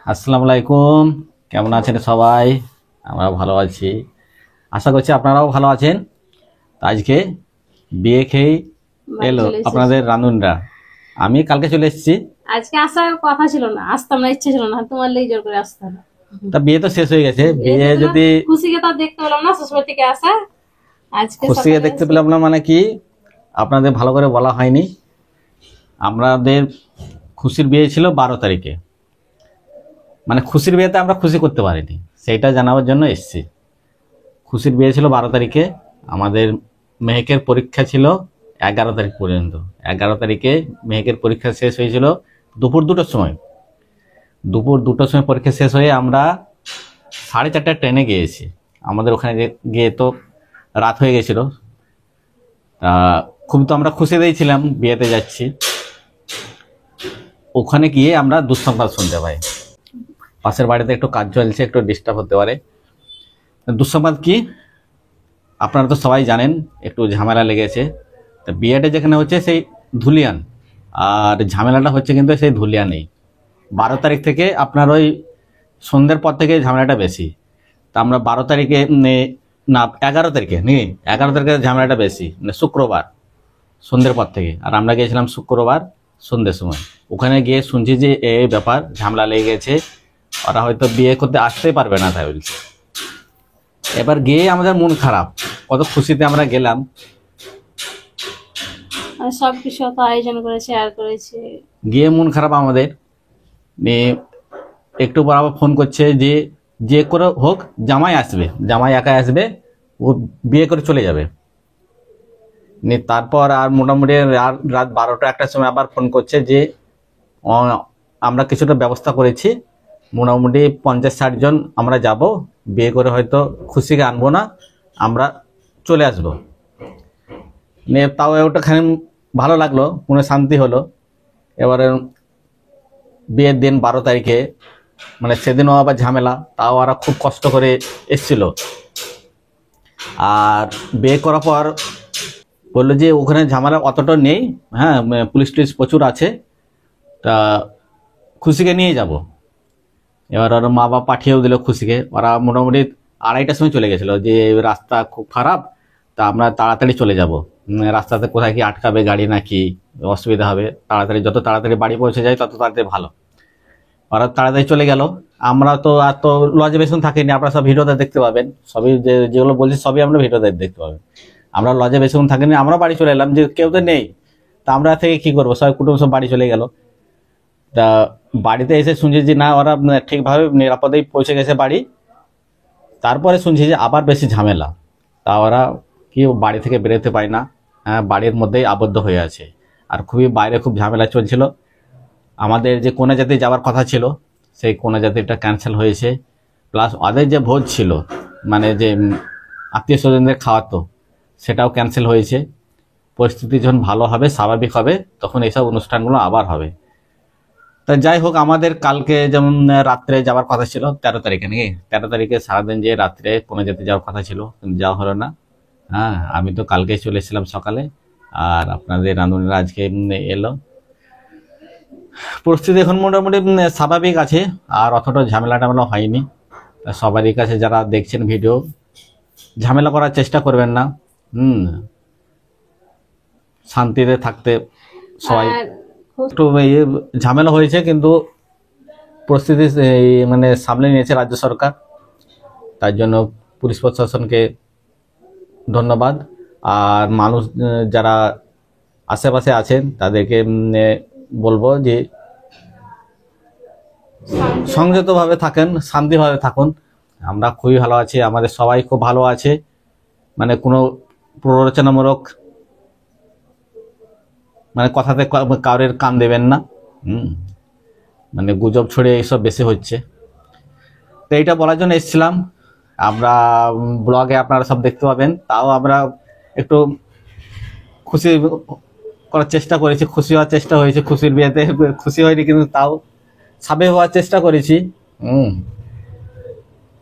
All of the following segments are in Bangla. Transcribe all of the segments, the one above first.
আসসালামু আলাইকুম। কেমন আছেন সবাই? আমরা ভালো আছি, আশা করছি আপনারাও ভালো আছেন। তো আজকে বিয়ে খেয়ে বাড়ি এলো চলে এসেছি। আপনাদের রাঁধুনরা। আমি কালকে চলে এসেছি। আজকে আসার কথা ছিল না, আসতাম না, ইচ্ছে ছিল না, তোমার লেগে জোর করে আসতে হলো। তা বিয়ে তো শেষ হয়ে গেছে, এই বিয়ে যে তোমার যদি খুশিকে তো আর দেখতে পেলাম না, শ্বশুর থেকে আসা। আজকে খুশিকে সকালে দেখতে এসে পেলাম না মানে কি, আপনাদের ভালো করে বলা হয়নি। আমাদের খুশির বিয়ে ছিল 12 তারিখে, মানে খুশির বিয়েতে আমরা খুশি করতে পারিনি, সেইটা জানাবার জন্য এসেছি। খুশির বিয়ে ছিল 12 তারিখে, আমাদের মেহেকের পরীক্ষা ছিল 11 তারিখ পর্যন্ত। 11 তারিখে মেহেকের পরীক্ষা শেষ হয়েছিল দুপুর 2টোর সময়। দুপুর 2টোর সময় পরীক্ষা শেষ হয়ে আমরা 4:30টার ট্রেনে গিয়েছি। আমাদের ওখানে গিয়ে তো রাত হয়ে গেছিল। খুব তো আমরা খুশি দিয়েছিলাম, বিয়েতে যাচ্ছি। ওখানে গিয়ে আমরা দুঃসংবাদ শুনতে পাই, পাশের বাড়িতে একটু কাজ চলছে, একটু ডিস্টার্ব হতে পারে। দুঃসংবাদ কি আপনারা তো সবাই জানেন, একটু ঝামেলা লেগেছে। তা বিয়েটা যেখানে হচ্ছে সেই ধুলিয়ান, আর ঝামেলাটা হচ্ছে কিন্তু সেই ধুলিয়ানেই। 12 তারিখ থেকে আপনার ওই সন্ধ্যের পর থেকে ঝামেলাটা বেশি। তা আমরা 12 তারিখে না 11 তারিখে নাকি 11 তারিখে ঝামেলাটা বেশি, মানে শুক্রবার সন্ধ্যের পর থেকে। আর আমরা গিয়েছিলাম শুক্রবার সন্ধ্যের সময়। ওখানে গিয়ে শুনছি যে এই ব্যাপার, ঝামেলা লেগে গেছে, ওরা হয়তো বিয়ে করতে আসতেই পারবে না তাই বলছে। এবার গিয়ে আমাদের মন খারাপ, কত খুশিতে আমরা গেলাম। আর সবকিছু তো আয়োজন করেছে আর করেছে। গিয়ে মন খারাপ আমাদের নিয়ে। একটু পর আবার ফোন করছে যে যে করে হোক জামাই আসবে, জামাই একাই আসবে, ও বিয়ে করে চলে যাবে। নিয়ে তারপর আর মোটামুটি রাত 12টা-1টার সময় আবার ফোন করছে যে আমরা কিছুটা ব্যবস্থা করেছি, মোটামুটি 50-60 জন আমরা যাব, বিয়ে করে হয়তো খুশিকে আনবো না, আমরা চলে আসবো। নিয়ে তাও ওটাখানে ভালো লাগলো, মনে শান্তি হলো। এবারে বিয়ের দিন 12 তারিখে, মানে সেদিনও আবার ঝামেলা, তাও ওরা খুব কষ্ট করে এসছিল। আর বিয়ে করার পর বললো যে ওখানে ঝামেলা অতটা নেই, হ্যাঁ পুলিশ টুলিশ প্রচুর আছে, তা খুশিকে নিয়ে যাব। এবার ওর মা বাবা পাঠিয়েও দিল খুশিকে। ওরা মোটামুটি 2:30টার সময় চলে গেছিলো, যে রাস্তা খুব খারাপ, তা আমরা তাড়াতাড়ি চলে যাব, রাস্তাতে কোথায় কি আটকাবে গাড়ি নাকি অসুবিধা হবে, তাড়াতাড়ি যত তাড়াতাড়ি বাড়ি পৌঁছে যায় তত তাড়াতাড়ি ভালো। ওরা তাড়াতাড়ি চলে গেল। আমরা তো আর তো লজে বেশিক্ষণ থাকিনি, আপনারা সব ভিডিওতে দেখতে পাবেন, সবই যেগুলো বলছি সবই আমরা ভিডিওতে দেখতে পাবেন। আমরা লজে বেশিক্ষণ থাকিনি, আমরা বাড়ি চলে এলাম, যে কেউ তো নেই। তা আমরা থেকে কি করবো, সবাই কুটুম সব বাড়ি চলে গেল। তা বাড়িতে এসে শুনছি যে না, ওরা ঠিকভাবে নিরাপদেই পৌঁছে গেছে বাড়ি। তারপরে শুনছি যে আবার বেশি ঝামেলা, তা ওরা কি বাড়ি থেকে বেরোতে পারে না, হ্যাঁ বাড়ির মধ্যেই আবদ্ধ হয়ে আছে। আর খুবই বাইরে খুব ঝামেলা চলছিল। আমাদের যে কনে জাতি যাওয়ার কথা ছিল, সেই কনে জাতিটা ক্যান্সেল হয়েছে। প্লাস ওদের যে ভোজ ছিল, মানে যে আত্মীয় স্বজনদের খাওয়াতো, সেটাও ক্যান্সেল হয়েছে। পরিস্থিতি যখন ভালো হবে, স্বাভাবিক হবে, তখন এইসব অনুষ্ঠানগুলো আবার হবে। তা যাই হোক, আমাদের কালকে যেমন রাত্রে যাওয়ার কথা ছিল 13 তারিখে নাকি 13 তারিখে সারাদিন যে রাত্রে কনে যেতে যাওয়ার কথা ছিল, কিন্তু যাওয়া হলো না। হ্যাঁ আমি তো কালকে চলে এসেছিলাম সকালে, আর আপনাদের রাঁধুনিরা আজকে এলো। পরিস্থিতি এখন মোটামুটি স্বাভাবিক আছে, আর অতটা ঝামেলা টামেলা হয়নি। তা সবারই কাছে যারা দেখছেন ভিডিও, ঝামেলা করার চেষ্টা করবেন না, শান্তিতে থাকতে সবাই। আর একটু ঝামেলা হয়েছে, কিন্তু পরিস্থিতি মানে সামলে নিয়েছে রাজ্য সরকার, তার জন্য পুলিশ প্রশাসনকে ধন্যবাদ। আর মানুষ যারা আশেপাশে আছেন তাদেরকে বলবো যে সংযতভাবে থাকেন, শান্তিভাবে থাকুন। আমরা খুবই ভালো আছি, আমাদের সবাই খুব ভালো আছে, মানে কোনো প্ররোচনামূলক মানে কথাতে কাউরের কান দেবেন না। মানে গুজব ছড়িয়ে এইসব বেশি হচ্ছে। তো এইটা বলার জন্য এসেছিলাম। আমরা ব্লগে আপনারা সব দেখতে পাবেন, তাও আমরা একটু খুশি করার চেষ্টা করেছি, খুশি হওয়ার চেষ্টা হয়েছে। খুশির বিয়েতে খুশি হয়নি, কিন্তু তাও সাবে হওয়ার চেষ্টা করেছি।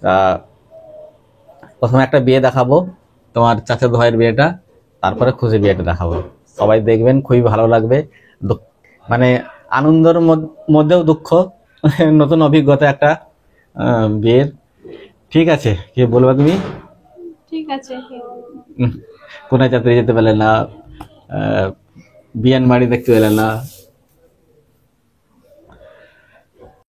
তা প্রথমে একটা বিয়ে দেখাবো, তোমার চাচাতো ভাইয়ের বিয়েটা, তারপরে খুশির বিয়েটা দেখাবো। সবাই দেখবেন, খুবই ভালো লাগবে। মানে আনন্দের মধ্যেও দুঃখ, নতুন অভিজ্ঞতা একটা বিয়ের। ঠিক আছে, কি বলবা তুমি? ঠিক আছে। কোনায় যাত্রী যেতে পেলে না, বিয়ান বাড়ি দেখতে পেলে না,